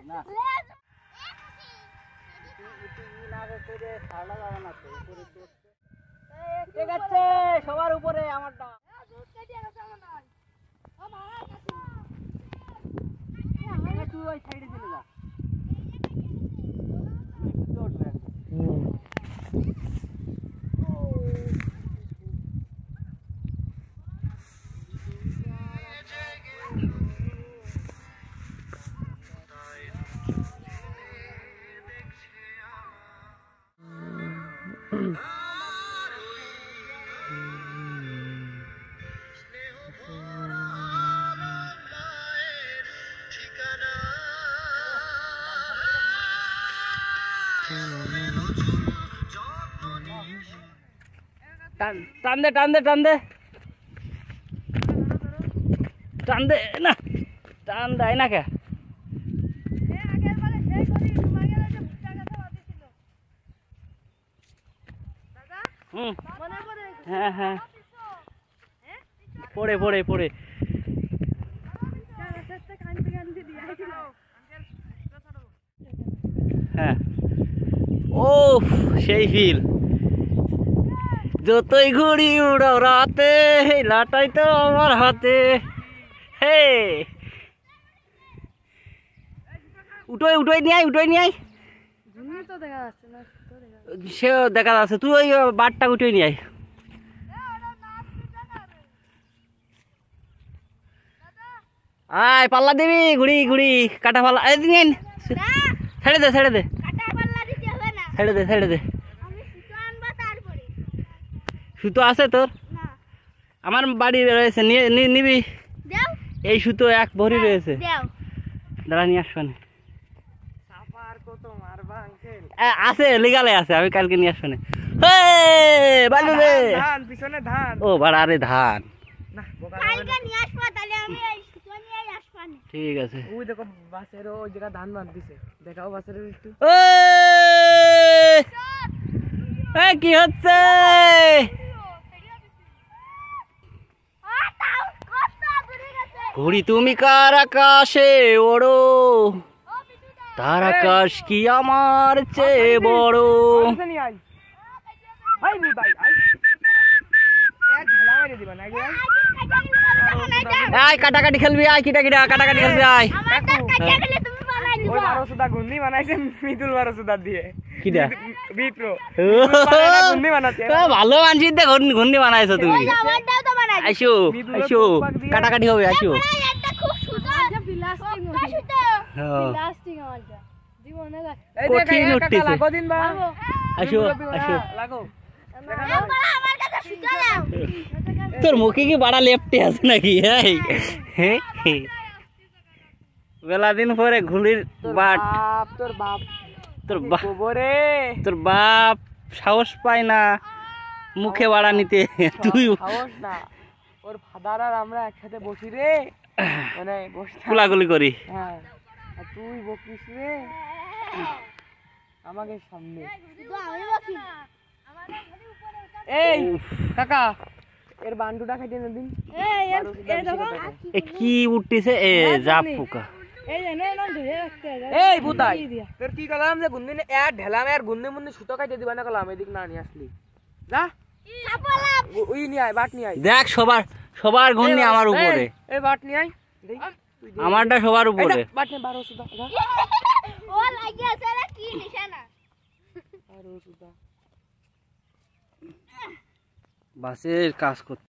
না ঠিক আছে সবার উপরে আমারটা তুই ওই সাইডে চলে যা টান দে টান দে টান দে টান দে না টান দেয় না কে হ্যাঁ হ্যাঁ পড়ে পড়ে পড়ে হ্যাঁ ও সেই ফিল যতই ঘুড়ি উড়াও রাতে লাটাই তো আমার হাতে হে উঠোই উঠোই নিয়ে আয় উঠোই নিয়ে আয় সে দেখা যাচ্ছে তুই ওই বারটা উঠোই নিয়ে আয় আয় পাল্লা দিবি ঘুড়ি ঘুড়ি কাটা পাল্লা ছেড়ে দে ছেড়ে দে ছেড়ে দে ছেড়ে দে সুতো আছে তোর আমার বাড়ি রয়েছে নিবি এই সুতো এক ভরি রয়েছে দাঁড়া নিয়ে আসবেন আছে লিগালে আছে আমি কালকে নিয়ে আসবেন ও বাড়া আরে ধান ঠিক আছে ওই দেখো বাসের ওই জায়গা ধান বাঁধ দিছে দেখাও বাসের একটু কি হচ্ছে ঘুড়ি তুমি কার আকাশে ওড়ো তার আকাশ কি আমার চেয়ে বড় আয় কাটাকাটি খেলবি আয় কিটা কিটা কাটাকাটি খেলবি আয় ঘুন্নি বানাইছে মিতুল বারোসুদার দিয়ে ভালো মানছি ঘুন্নি বানাইছো তুমি আইসো আইসো কাটাকাটি হবে আইসো কঠিন উঠতেছে আইসো আইসো তোর মুখে কি বাড়া লেপটে আছে নাকি বেলা দিন পরে ঘুড়ির বাট তোর বাপ তোর বাপ সাহস পায় না মুখে বাড়া নিতে তুই সাহস না ওর ফাদার আর আমরা একসাথে বসি রে মানে কুলাকুলি করি হ্যাঁ আর তুই বকিস রে আমাকে সামনে এই কাকা এর বান্ডুটা খাইতে না দিন কি উঠতেছে এ জাপ পোকা এই বুতাই তোর কি কলাম যে গুন্দি এ ঢেলাম আর গুন্দি মুন্দি সুতো কাটে দিবা না কলাম এদিক না নিয়ে আসলি যা ওই নিয়ে আয় বাট নিয়ে আয় দেখ সবার গুন্দি আমার উপরে এই বাট নিয়ে আয় আমারটা সবার উপরে বাট নে 12 সুদা ও লাগিয়েছে রে কি নিশানা 12 সুদা বাসের কাজ করতে